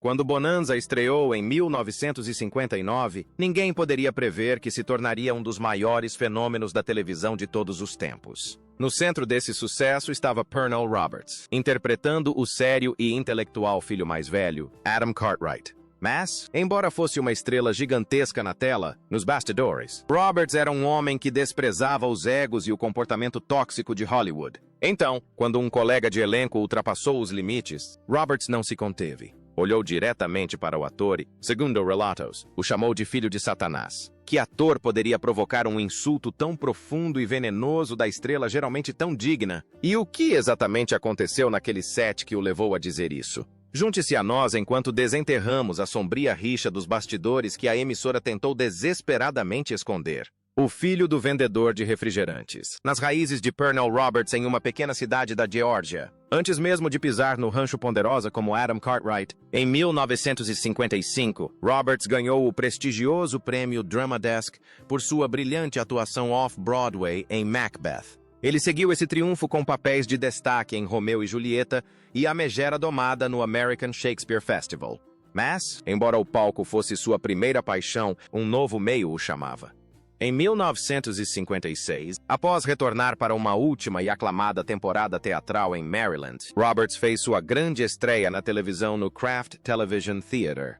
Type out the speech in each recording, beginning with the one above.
Quando Bonanza estreou em 1959, ninguém poderia prever que se tornaria um dos maiores fenômenos da televisão de todos os tempos. No centro desse sucesso estava Pernell Roberts, interpretando o sério e intelectual filho mais velho, Adam Cartwright. Mas, embora fosse uma estrela gigantesca na tela, nos bastidores, Roberts era um homem que desprezava os egos e o comportamento tóxico de Hollywood. Então, quando um colega de elenco ultrapassou os limites, Roberts não se conteve. Olhou diretamente para o ator e, segundo relatos, o chamou de filho de Satanás. Que ator poderia provocar um insulto tão profundo e venenoso da estrela geralmente tão digna? E o que exatamente aconteceu naquele set que o levou a dizer isso? Junte-se a nós enquanto desenterramos a sombria rixa dos bastidores que a emissora tentou desesperadamente esconder. O filho do vendedor de refrigerantes, nas raízes de Pernell Roberts em uma pequena cidade da Geórgia. Antes mesmo de pisar no rancho Ponderosa como Adam Cartwright, em 1955, Roberts ganhou o prestigioso prêmio Drama Desk por sua brilhante atuação off-Broadway em Macbeth. Ele seguiu esse triunfo com papéis de destaque em Romeu e Julieta e A Megera Domada no American Shakespeare Festival. Mas, embora o palco fosse sua primeira paixão, um novo meio o chamava. Em 1956, após retornar para uma última e aclamada temporada teatral em Maryland, Roberts fez sua grande estreia na televisão no Kraft Television Theater.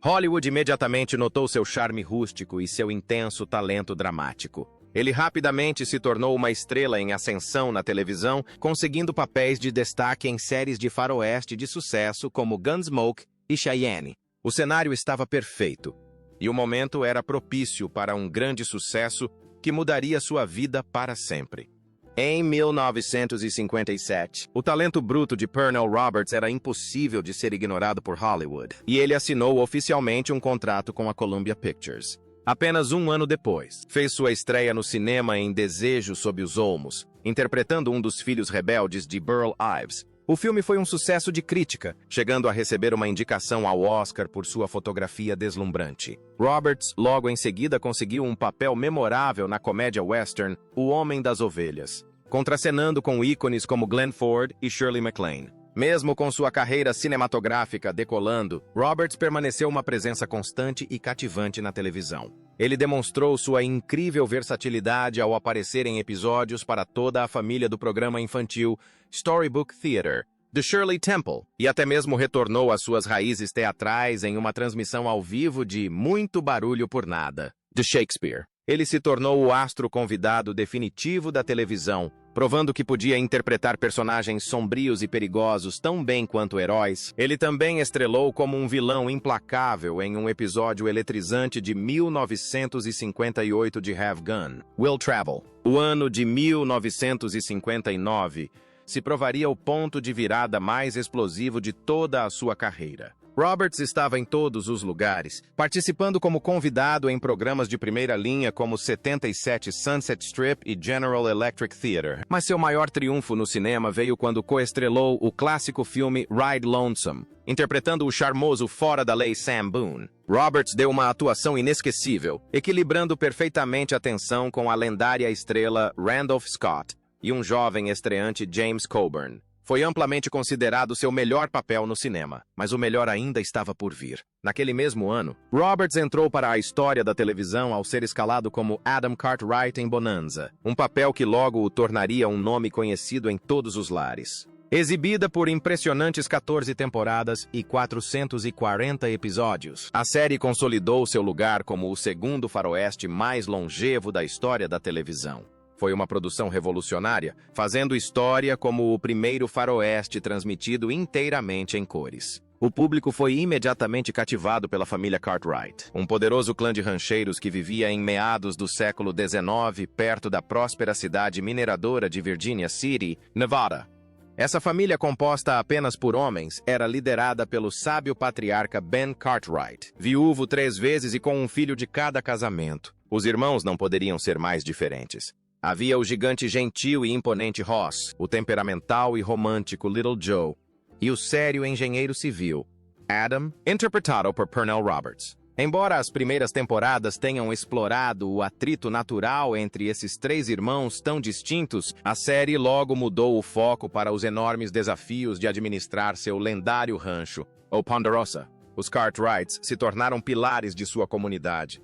Hollywood imediatamente notou seu charme rústico e seu intenso talento dramático. Ele rapidamente se tornou uma estrela em ascensão na televisão, conseguindo papéis de destaque em séries de faroeste de sucesso como Gunsmoke e Cheyenne. O cenário estava perfeito. E o momento era propício para um grande sucesso que mudaria sua vida para sempre. Em 1957, o talento bruto de Pernell Roberts era impossível de ser ignorado por Hollywood, e ele assinou oficialmente um contrato com a Columbia Pictures. Apenas um ano depois, fez sua estreia no cinema em Desejo sob os Olmos, interpretando um dos filhos rebeldes de Burl Ives. O filme foi um sucesso de crítica, chegando a receber uma indicação ao Oscar por sua fotografia deslumbrante. Roberts, logo em seguida, conseguiu um papel memorável na comédia western O Homem das Ovelhas, contracenando com ícones como Glenn Ford e Shirley MacLaine. Mesmo com sua carreira cinematográfica decolando, Roberts permaneceu uma presença constante e cativante na televisão. Ele demonstrou sua incrível versatilidade ao aparecer em episódios para toda a família do programa infantil Storybook Theater, The Shirley Temple, e até mesmo retornou às suas raízes teatrais em uma transmissão ao vivo de Muito Barulho por Nada, de Shakespeare. Ele se tornou o astro convidado definitivo da televisão, provando que podia interpretar personagens sombrios e perigosos tão bem quanto heróis. Ele também estrelou como um vilão implacável em um episódio eletrizante de 1958 de Have Gun, Will Travel. O ano de 1959 se provaria o ponto de virada mais explosivo de toda a sua carreira. Roberts estava em todos os lugares, participando como convidado em programas de primeira linha como 77 Sunset Strip e General Electric Theater. Mas seu maior triunfo no cinema veio quando coestrelou o clássico filme Ride Lonesome, interpretando o charmoso fora da lei Sam Boone. Roberts deu uma atuação inesquecível, equilibrando perfeitamente a tensão com a lendária estrela Randolph Scott e um jovem estreante James Coburn. Foi amplamente considerado seu melhor papel no cinema, mas o melhor ainda estava por vir. Naquele mesmo ano, Roberts entrou para a história da televisão ao ser escalado como Adam Cartwright em Bonanza, um papel que logo o tornaria um nome conhecido em todos os lares. Exibida por impressionantes 14 temporadas e 440 episódios, a série consolidou seu lugar como o segundo faroeste mais longevo da história da televisão. Foi uma produção revolucionária, fazendo história como o primeiro faroeste transmitido inteiramente em cores. O público foi imediatamente cativado pela família Cartwright, um poderoso clã de rancheiros que vivia em meados do século XIX, perto da próspera cidade mineradora de Virginia City, Nevada. Essa família, composta apenas por homens, era liderada pelo sábio patriarca Ben Cartwright, viúvo 3 vezes e com um filho de cada casamento. Os irmãos não poderiam ser mais diferentes. Havia o gigante gentil e imponente Ross, o temperamental e romântico Little Joe, e o sério engenheiro civil, Adam, interpretado por Pernell Roberts. Embora as primeiras temporadas tenham explorado o atrito natural entre esses 3 irmãos tão distintos, a série logo mudou o foco para os enormes desafios de administrar seu lendário rancho, o Ponderosa. Os Cartwrights se tornaram pilares de sua comunidade.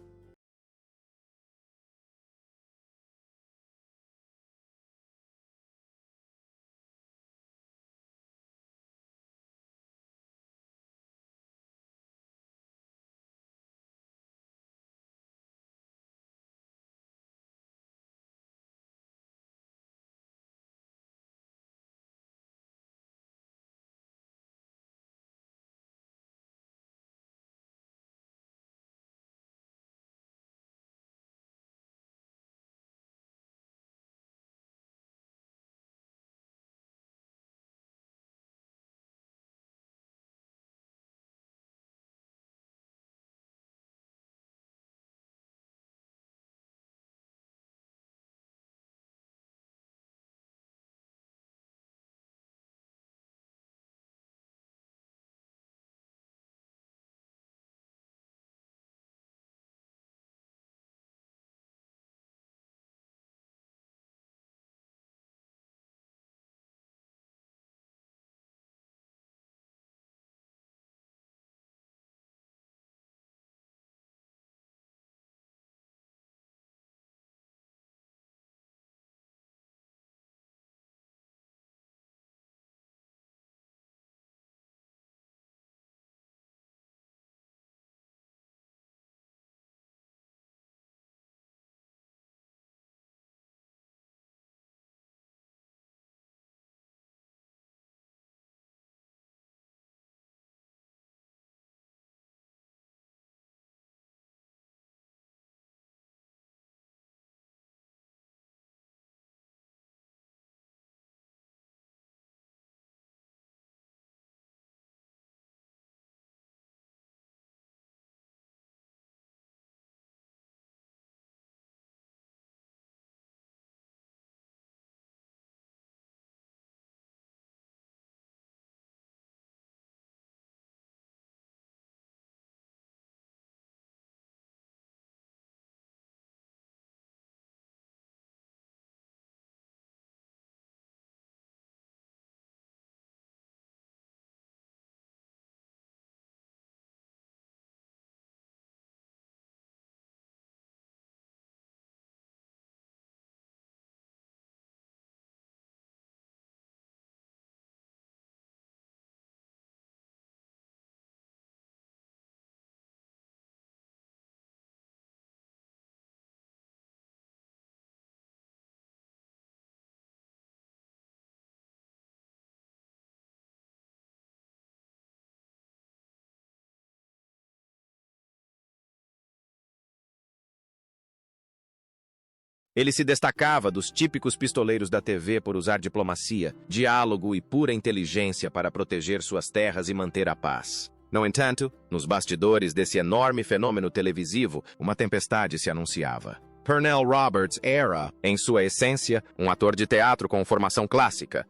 Ele se destacava dos típicos pistoleiros da TV por usar diplomacia, diálogo e pura inteligência para proteger suas terras e manter a paz. No entanto, nos bastidores desse enorme fenômeno televisivo, uma tempestade se anunciava. Pernell Roberts era, em sua essência, um ator de teatro com formação clássica.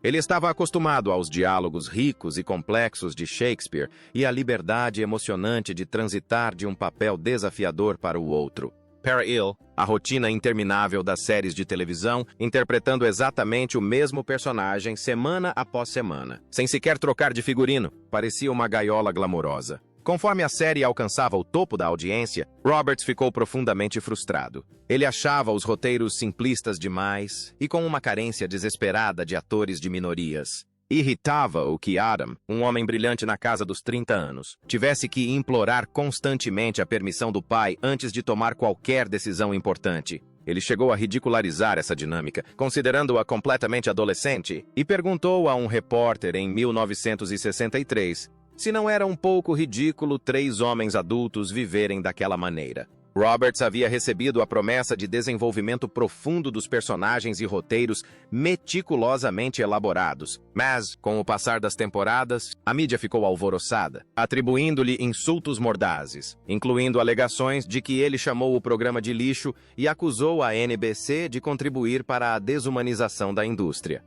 Ele estava acostumado aos diálogos ricos e complexos de Shakespeare e à liberdade emocionante de transitar de um papel desafiador para o outro. Para ele, a rotina interminável das séries de televisão, interpretando exatamente o mesmo personagem semana após semana, sem sequer trocar de figurino, parecia uma gaiola glamourosa. Conforme a série alcançava o topo da audiência, Roberts ficou profundamente frustrado. Ele achava os roteiros simplistas demais e com uma carência desesperada de atores de minorias. Irritava-o que Adam, um homem brilhante na casa dos 30 anos, tivesse que implorar constantemente a permissão do pai antes de tomar qualquer decisão importante. Ele chegou a ridicularizar essa dinâmica, considerando-a completamente adolescente, e perguntou a um repórter em 1963 se não era um pouco ridículo 3 homens adultos viverem daquela maneira. Roberts havia recebido a promessa de desenvolvimento profundo dos personagens e roteiros meticulosamente elaborados, mas, com o passar das temporadas, a mídia ficou alvoroçada, atribuindo-lhe insultos mordazes, incluindo alegações de que ele chamou o programa de lixo e acusou a NBC de contribuir para a desumanização da indústria.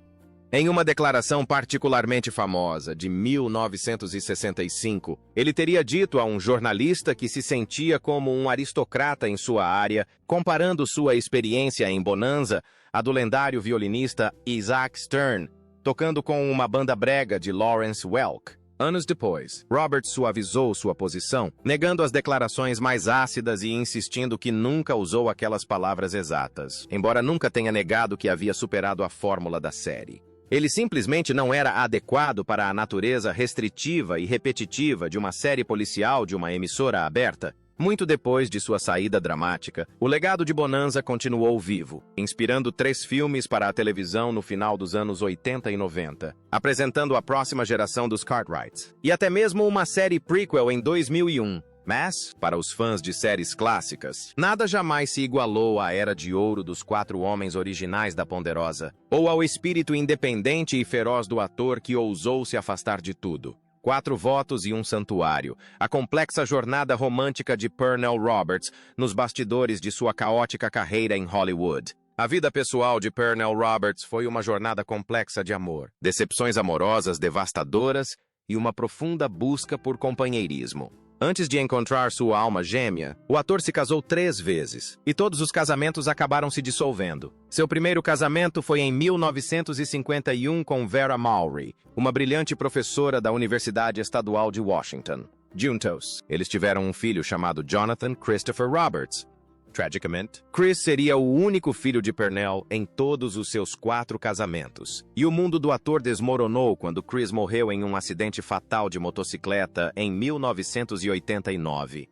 Em uma declaração particularmente famosa, de 1965, ele teria dito a um jornalista que se sentia como um aristocrata em sua área, comparando sua experiência em Bonanza à do lendário violinista Isaac Stern, tocando com uma banda brega de Lawrence Welk. Anos depois, Roberts suavizou sua posição, negando as declarações mais ácidas e insistindo que nunca usou aquelas palavras exatas, embora nunca tenha negado que havia superado a fórmula da série. Ele simplesmente não era adequado para a natureza restritiva e repetitiva de uma série policial de uma emissora aberta. Muito depois de sua saída dramática, o legado de Bonanza continuou vivo, inspirando 3 filmes para a televisão no final dos anos 80 e 90, apresentando a próxima geração dos Cartwrights, e até mesmo uma série prequel em 2001. Mas, para os fãs de séries clássicas, nada jamais se igualou à era de ouro dos 4 homens originais da Ponderosa, ou ao espírito independente e feroz do ator que ousou se afastar de tudo. 4 votos e um santuário, a complexa jornada romântica de Pernell Roberts nos bastidores de sua caótica carreira em Hollywood. A vida pessoal de Pernell Roberts foi uma jornada complexa de amor, decepções amorosas devastadoras e uma profunda busca por companheirismo. Antes de encontrar sua alma gêmea, o ator se casou 3 vezes, e todos os casamentos acabaram se dissolvendo. Seu primeiro casamento foi em 1951 com Vera Mowry, uma brilhante professora da Universidade Estadual de Washington. Juntos, eles tiveram um filho chamado Jonathan Christopher Roberts. Tragicamente, Chris seria o único filho de Pernell em todos os seus 4 casamentos. E o mundo do ator desmoronou quando Chris morreu em um acidente fatal de motocicleta em 1989.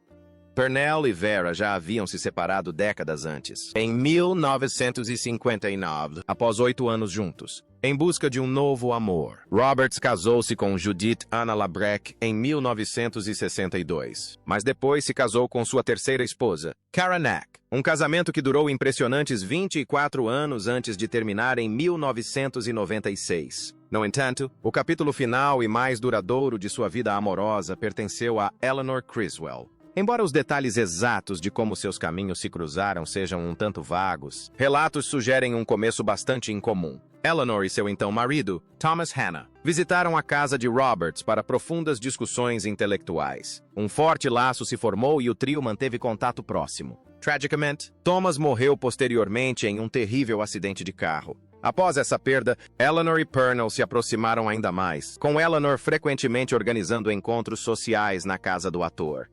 Pernell e Vera já haviam se separado décadas antes, em 1959, após 8 anos juntos, em busca de um novo amor. Roberts casou-se com Judith Anna Labreck em 1962, mas depois se casou com sua terceira esposa, Kara Nack, um casamento que durou impressionantes 24 anos antes de terminar em 1996. No entanto, o capítulo final e mais duradouro de sua vida amorosa pertenceu a Eleanor Criswell. Embora os detalhes exatos de como seus caminhos se cruzaram sejam um tanto vagos, relatos sugerem um começo bastante incomum. Eleanor e seu então marido, Thomas Hanna, visitaram a casa de Roberts para profundas discussões intelectuais. Um forte laço se formou e o trio manteve contato próximo. Tragicamente, Thomas morreu posteriormente em um terrível acidente de carro. Após essa perda, Eleanor e Pernell se aproximaram ainda mais, com Eleanor frequentemente organizando encontros sociais na casa do ator.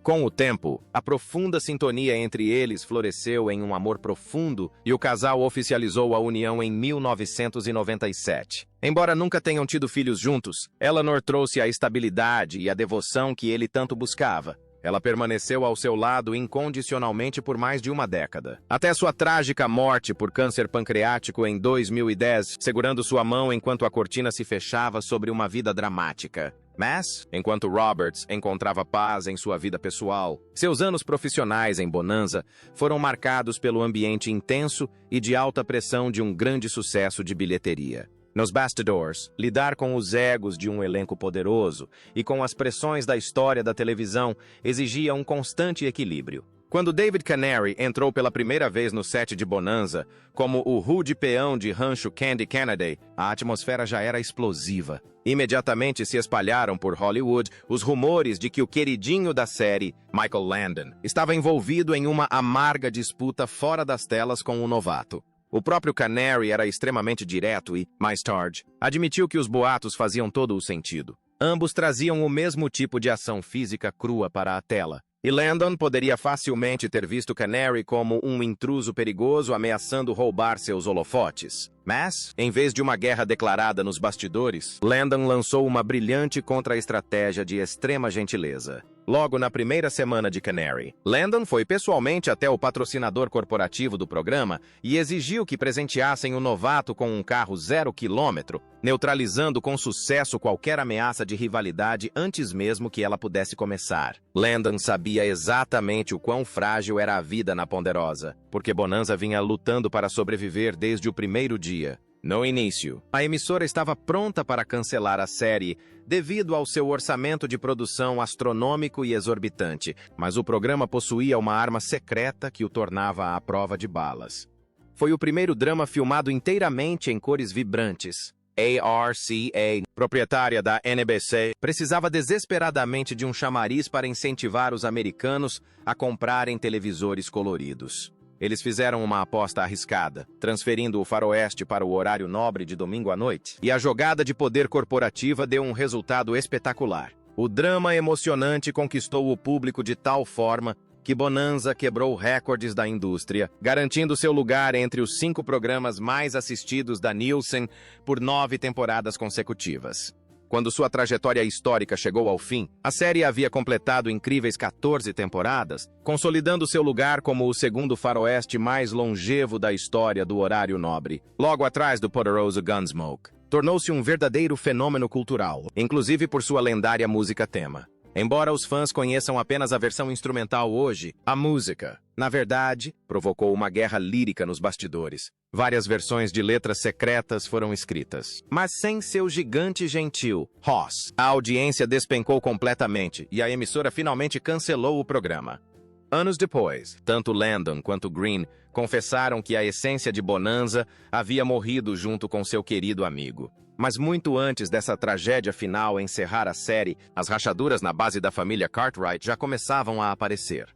Com o tempo, a profunda sintonia entre eles floresceu em um amor profundo e o casal oficializou a união em 1997. Embora nunca tenham tido filhos juntos, Eleanor trouxe a estabilidade e a devoção que ele tanto buscava. Ela permaneceu ao seu lado incondicionalmente por mais de uma década. Até sua trágica morte por câncer pancreático em 2010, segurando sua mão enquanto a cortina se fechava sobre uma vida dramática. Mas, enquanto Roberts encontrava paz em sua vida pessoal, seus anos profissionais em Bonanza foram marcados pelo ambiente intenso e de alta pressão de um grande sucesso de bilheteria. Nos bastidores, lidar com os egos de um elenco poderoso e com as pressões da história da televisão exigia um constante equilíbrio. Quando David Canary entrou pela primeira vez no set de Bonanza, como o rude peão de rancho Candy Kennedy, a atmosfera já era explosiva. Imediatamente se espalharam por Hollywood os rumores de que o queridinho da série, Michael Landon, estava envolvido em uma amarga disputa fora das telas com o novato. O próprio Canary era extremamente direto e, mais tarde, admitiu que os boatos faziam todo o sentido. Ambos traziam o mesmo tipo de ação física crua para a tela. E Landon poderia facilmente ter visto Canary como um intruso perigoso ameaçando roubar seus holofotes. Mas, em vez de uma guerra declarada nos bastidores, Landon lançou uma brilhante contra-estratégia de extrema gentileza. Logo na primeira semana de Canary, Landon foi pessoalmente até o patrocinador corporativo do programa e exigiu que presenteassem o novato com um carro 0 km, neutralizando com sucesso qualquer ameaça de rivalidade antes mesmo que ela pudesse começar. Landon sabia exatamente o quão frágil era a vida na Ponderosa, porque Bonanza vinha lutando para sobreviver desde o primeiro dia. No início, a emissora estava pronta para cancelar a série devido ao seu orçamento de produção astronômico e exorbitante, mas o programa possuía uma arma secreta que o tornava à prova de balas. Foi o primeiro drama filmado inteiramente em cores vibrantes. A RCA, proprietária da NBC, precisava desesperadamente de um chamariz para incentivar os americanos a comprarem televisores coloridos. Eles fizeram uma aposta arriscada, transferindo o faroeste para o horário nobre de domingo à noite, e a jogada de poder corporativa deu um resultado espetacular. O drama emocionante conquistou o público de tal forma que Bonanza quebrou recordes da indústria, garantindo seu lugar entre os 5 programas mais assistidos da Nielsen por 9 temporadas consecutivas. Quando sua trajetória histórica chegou ao fim, a série havia completado incríveis 14 temporadas, consolidando seu lugar como o segundo faroeste mais longevo da história do horário nobre, logo atrás do poderoso Gunsmoke. Tornou-se um verdadeiro fenômeno cultural, inclusive por sua lendária música tema. Embora os fãs conheçam apenas a versão instrumental hoje, a música, na verdade, provocou uma guerra lírica nos bastidores. Várias versões de letras secretas foram escritas. Mas sem seu gigante gentil, Hoss, a audiência despencou completamente e a emissora finalmente cancelou o programa. Anos depois, tanto Landon quanto Green confessaram que a essência de Bonanza havia morrido junto com seu querido amigo. Mas muito antes dessa tragédia final encerrar a série, as rachaduras na base da família Cartwright já começavam a aparecer.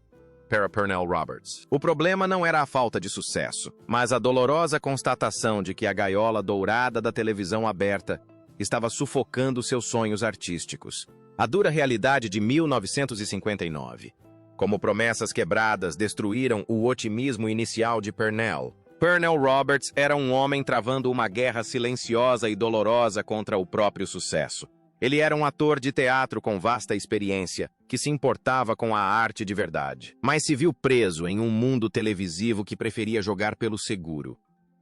Para Pernell Roberts. O problema não era a falta de sucesso, mas a dolorosa constatação de que a gaiola dourada da televisão aberta estava sufocando seus sonhos artísticos. A dura realidade de 1959. Como promessas quebradas destruíram o otimismo inicial de Pernell. Pernell Roberts era um homem travando uma guerra silenciosa e dolorosa contra o próprio sucesso. Ele era um ator de teatro com vasta experiência, que se importava com a arte de verdade, mas se viu preso em um mundo televisivo que preferia jogar pelo seguro.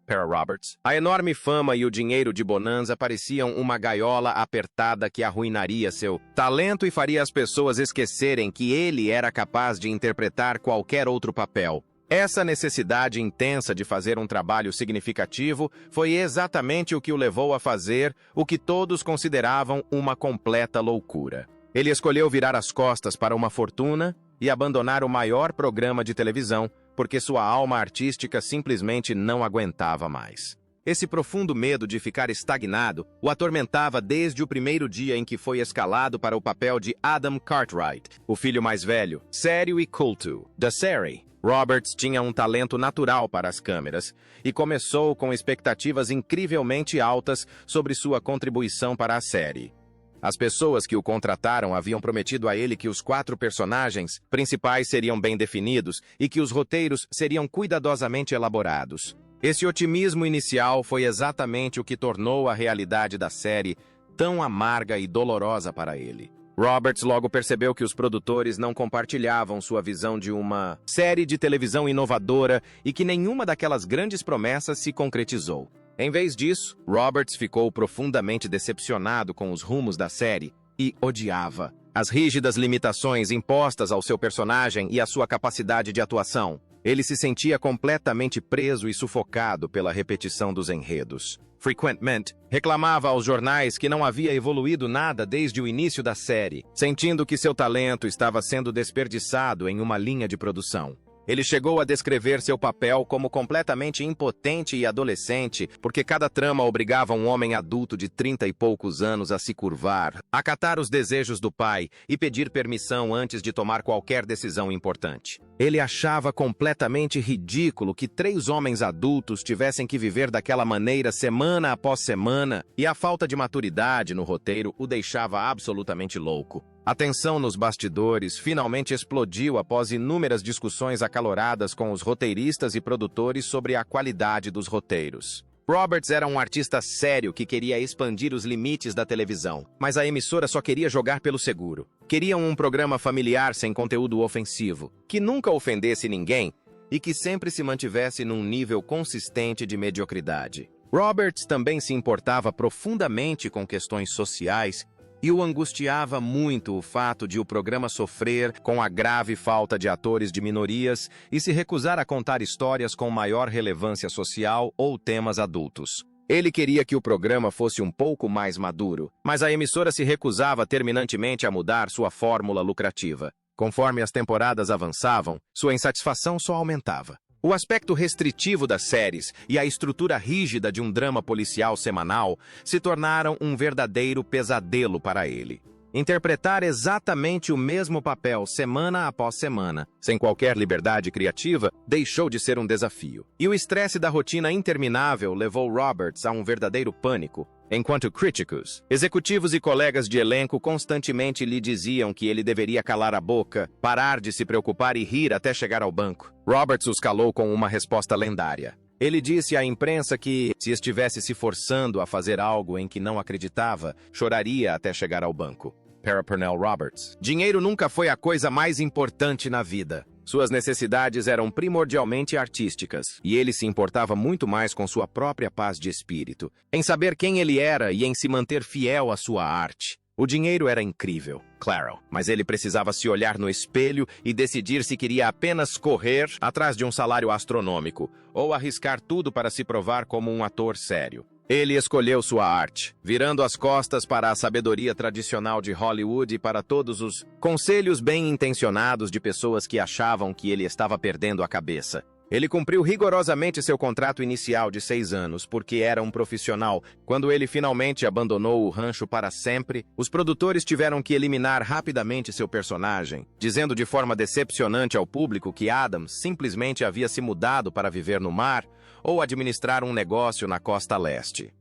Para Roberts. A enorme fama e o dinheiro de Bonanza pareciam uma gaiola apertada que arruinaria seu talento e faria as pessoas esquecerem que ele era capaz de interpretar qualquer outro papel. Essa necessidade intensa de fazer um trabalho significativo foi exatamente o que o levou a fazer o que todos consideravam uma completa loucura. Ele escolheu virar as costas para uma fortuna e abandonar o maior programa de televisão porque sua alma artística simplesmente não aguentava mais. Esse profundo medo de ficar estagnado o atormentava desde o primeiro dia em que foi escalado para o papel de Adam Cartwright, o filho mais velho, sério e culto, da série. Roberts tinha um talento natural para as câmeras e começou com expectativas incrivelmente altas sobre sua contribuição para a série. As pessoas que o contrataram haviam prometido a ele que os 4 personagens principais seriam bem definidos e que os roteiros seriam cuidadosamente elaborados. Esse otimismo inicial foi exatamente o que tornou a realidade da série tão amarga e dolorosa para ele. Roberts logo percebeu que os produtores não compartilhavam sua visão de uma série de televisão inovadora e que nenhuma daquelas grandes promessas se concretizou. Em vez disso, Roberts ficou profundamente decepcionado com os rumos da série e odiava as rígidas limitações impostas ao seu personagem e à sua capacidade de atuação. Ele se sentia completamente preso e sufocado pela repetição dos enredos. Frequentemente, reclamava aos jornais que não havia evoluído nada desde o início da série, sentindo que seu talento estava sendo desperdiçado em uma linha de produção. Ele chegou a descrever seu papel como completamente impotente e adolescente, porque cada trama obrigava um homem adulto de 30 e poucos anos a se curvar, acatar os desejos do pai e pedir permissão antes de tomar qualquer decisão importante. Ele achava completamente ridículo que 3 homens adultos tivessem que viver daquela maneira semana após semana, e a falta de maturidade no roteiro o deixava absolutamente louco. A tensão nos bastidores finalmente explodiu após inúmeras discussões acaloradas com os roteiristas e produtores sobre a qualidade dos roteiros. Roberts era um artista sério que queria expandir os limites da televisão, mas a emissora só queria jogar pelo seguro. Queriam um programa familiar sem conteúdo ofensivo, que nunca ofendesse ninguém e que sempre se mantivesse num nível consistente de mediocridade. Roberts também se importava profundamente com questões sociais e o angustiava muito o fato de o programa sofrer com a grave falta de atores de minorias e se recusar a contar histórias com maior relevância social ou temas adultos. Ele queria que o programa fosse um pouco mais maduro, mas a emissora se recusava terminantemente a mudar sua fórmula lucrativa. Conforme as temporadas avançavam, sua insatisfação só aumentava. O aspecto restritivo das séries e a estrutura rígida de um drama policial semanal se tornaram um verdadeiro pesadelo para ele. Interpretar exatamente o mesmo papel semana após semana, sem qualquer liberdade criativa, deixou de ser um desafio. E o estresse da rotina interminável levou Roberts a um verdadeiro pânico. Enquanto críticos, executivos e colegas de elenco constantemente lhe diziam que ele deveria calar a boca, parar de se preocupar e rir até chegar ao banco, Roberts os calou com uma resposta lendária. Ele disse à imprensa que, se estivesse se forçando a fazer algo em que não acreditava, choraria até chegar ao banco. Para Pernell Roberts, dinheiro nunca foi a coisa mais importante na vida. Suas necessidades eram primordialmente artísticas, e ele se importava muito mais com sua própria paz de espírito, em saber quem ele era e em se manter fiel à sua arte. O dinheiro era incrível, claro, mas ele precisava se olhar no espelho e decidir se queria apenas correr atrás de um salário astronômico, ou arriscar tudo para se provar como um ator sério. Ele escolheu sua arte, virando as costas para a sabedoria tradicional de Hollywood e para todos os conselhos bem-intencionados de pessoas que achavam que ele estava perdendo a cabeça. Ele cumpriu rigorosamente seu contrato inicial de 6 anos, porque era um profissional. Quando ele finalmente abandonou o rancho para sempre, os produtores tiveram que eliminar rapidamente seu personagem, dizendo de forma decepcionante ao público que Adam simplesmente havia se mudado para viver no mar ou administrar um negócio na costa leste.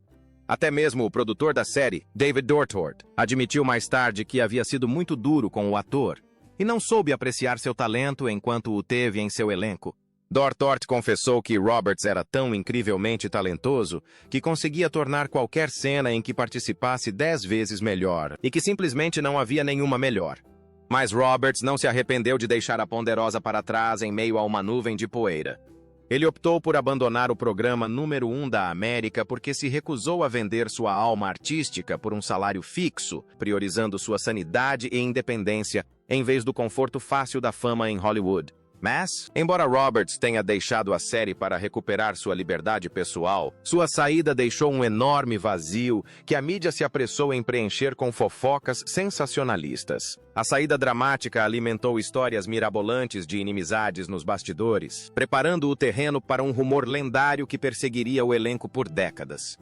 Até mesmo o produtor da série, David Dortort, admitiu mais tarde que havia sido muito duro com o ator e não soube apreciar seu talento enquanto o teve em seu elenco. Dortort confessou que Roberts era tão incrivelmente talentoso que conseguia tornar qualquer cena em que participasse 10 vezes melhor e que simplesmente não havia nenhuma melhor. Mas Roberts não se arrependeu de deixar a Ponderosa para trás em meio a uma nuvem de poeira. Ele optou por abandonar o programa número 1 da América porque se recusou a vender sua alma artística por um salário fixo, priorizando sua sanidade e independência em vez do conforto fácil da fama em Hollywood. Mas, embora Roberts tenha deixado a série para recuperar sua liberdade pessoal, sua saída deixou um enorme vazio que a mídia se apressou em preencher com fofocas sensacionalistas. A saída dramática alimentou histórias mirabolantes de inimizades nos bastidores, preparando o terreno para um rumor lendário que perseguiria o elenco por décadas.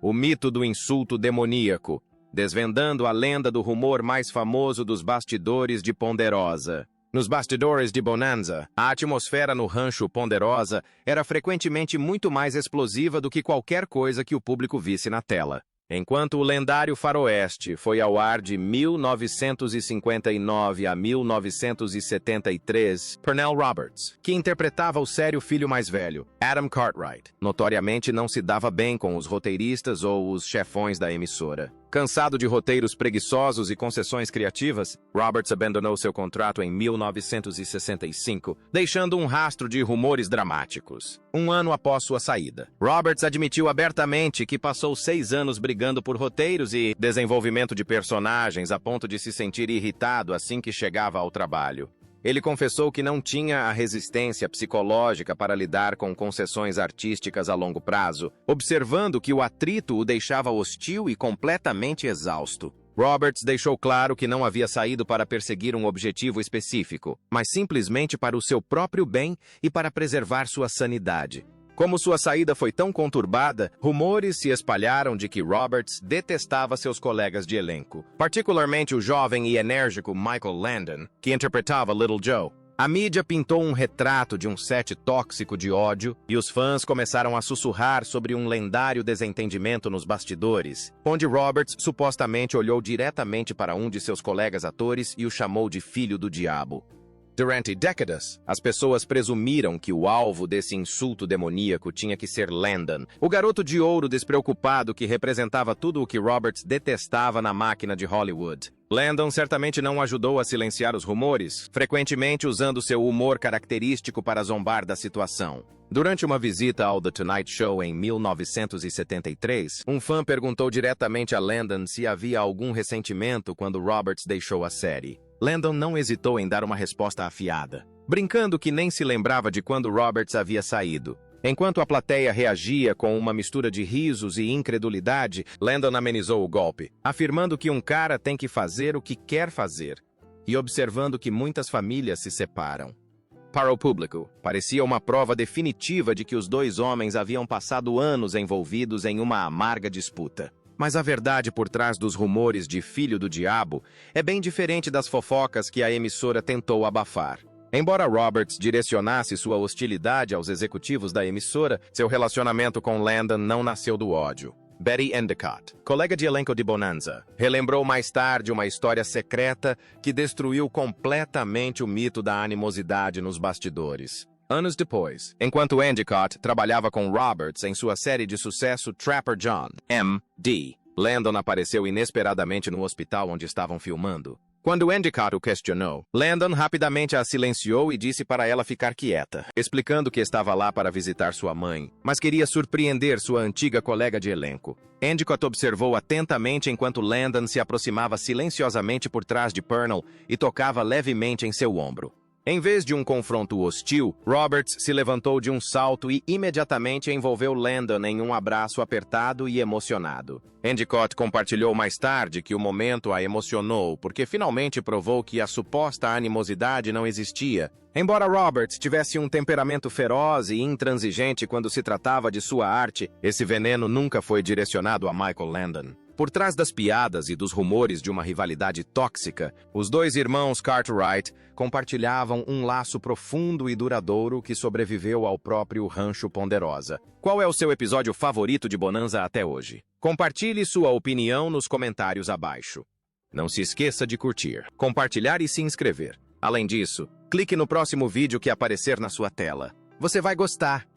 O mito do insulto demoníaco, desvendando a lenda do rumor mais famoso dos bastidores de Ponderosa. Nos bastidores de Bonanza, a atmosfera no rancho Ponderosa era frequentemente muito mais explosiva do que qualquer coisa que o público visse na tela. Enquanto o lendário Faroeste foi ao ar de 1959 a 1973, Pernell Roberts, que interpretava o sério filho mais velho, Adam Cartwright, notoriamente não se dava bem com os roteiristas ou os chefões da emissora. Cansado de roteiros preguiçosos e concessões criativas, Roberts abandonou seu contrato em 1965, deixando um rastro de rumores dramáticos. Um ano após sua saída, Roberts admitiu abertamente que passou 6 anos brigando por roteiros e desenvolvimento de personagens a ponto de se sentir irritado assim que chegava ao trabalho. Ele confessou que não tinha a resistência psicológica para lidar com concessões artísticas a longo prazo, observando que o atrito o deixava hostil e completamente exausto. Roberts deixou claro que não havia saído para perseguir um objetivo específico, mas simplesmente para o seu próprio bem e para preservar sua sanidade. Como sua saída foi tão conturbada, rumores se espalharam de que Roberts detestava seus colegas de elenco, particularmente o jovem e enérgico Michael Landon, que interpretava Little Joe. A mídia pintou um retrato de um set tóxico de ódio e os fãs começaram a sussurrar sobre um lendário desentendimento nos bastidores, onde Roberts supostamente olhou diretamente para um de seus colegas atores e o chamou de filho do diabo. Durante décadas, as pessoas presumiram que o alvo desse insulto demoníaco tinha que ser Landon, o garoto de ouro despreocupado que representava tudo o que Roberts detestava na máquina de Hollywood. Landon certamente não ajudou a silenciar os rumores, frequentemente usando seu humor característico para zombar da situação. Durante uma visita ao The Tonight Show em 1973, um fã perguntou diretamente a Landon se havia algum ressentimento quando Roberts deixou a série. Landon não hesitou em dar uma resposta afiada, brincando que nem se lembrava de quando Roberts havia saído. Enquanto a plateia reagia com uma mistura de risos e incredulidade, Landon amenizou o golpe, afirmando que um cara tem que fazer o que quer fazer, e observando que muitas famílias se separam. Para o público, parecia uma prova definitiva de que os dois homens haviam passado anos envolvidos em uma amarga disputa. Mas a verdade por trás dos rumores de filho do diabo é bem diferente das fofocas que a emissora tentou abafar. Embora Roberts direcionasse sua hostilidade aos executivos da emissora, seu relacionamento com Landon não nasceu do ódio. Betty Endicott, colega de elenco de Bonanza, relembrou mais tarde uma história secreta que destruiu completamente o mito da animosidade nos bastidores. Anos depois, enquanto Endicott trabalhava com Roberts em sua série de sucesso Trapper John, M.D., Landon apareceu inesperadamente no hospital onde estavam filmando. Quando Endicott o questionou, Landon rapidamente a silenciou e disse para ela ficar quieta, explicando que estava lá para visitar sua mãe, mas queria surpreender sua antiga colega de elenco. Endicott observou atentamente enquanto Landon se aproximava silenciosamente por trás de Purnell e tocava levemente em seu ombro. Em vez de um confronto hostil, Roberts se levantou de um salto e imediatamente envolveu Landon em um abraço apertado e emocionado. Endicott compartilhou mais tarde que o momento a emocionou porque finalmente provou que a suposta animosidade não existia. Embora Roberts tivesse um temperamento feroz e intransigente quando se tratava de sua arte, esse veneno nunca foi direcionado a Michael Landon. Por trás das piadas e dos rumores de uma rivalidade tóxica, os dois irmãos Cartwright compartilhavam um laço profundo e duradouro que sobreviveu ao próprio Rancho Ponderosa. Qual é o seu episódio favorito de Bonanza até hoje? Compartilhe sua opinião nos comentários abaixo. Não se esqueça de curtir, compartilhar e se inscrever. Além disso, clique no próximo vídeo que aparecer na sua tela. Você vai gostar!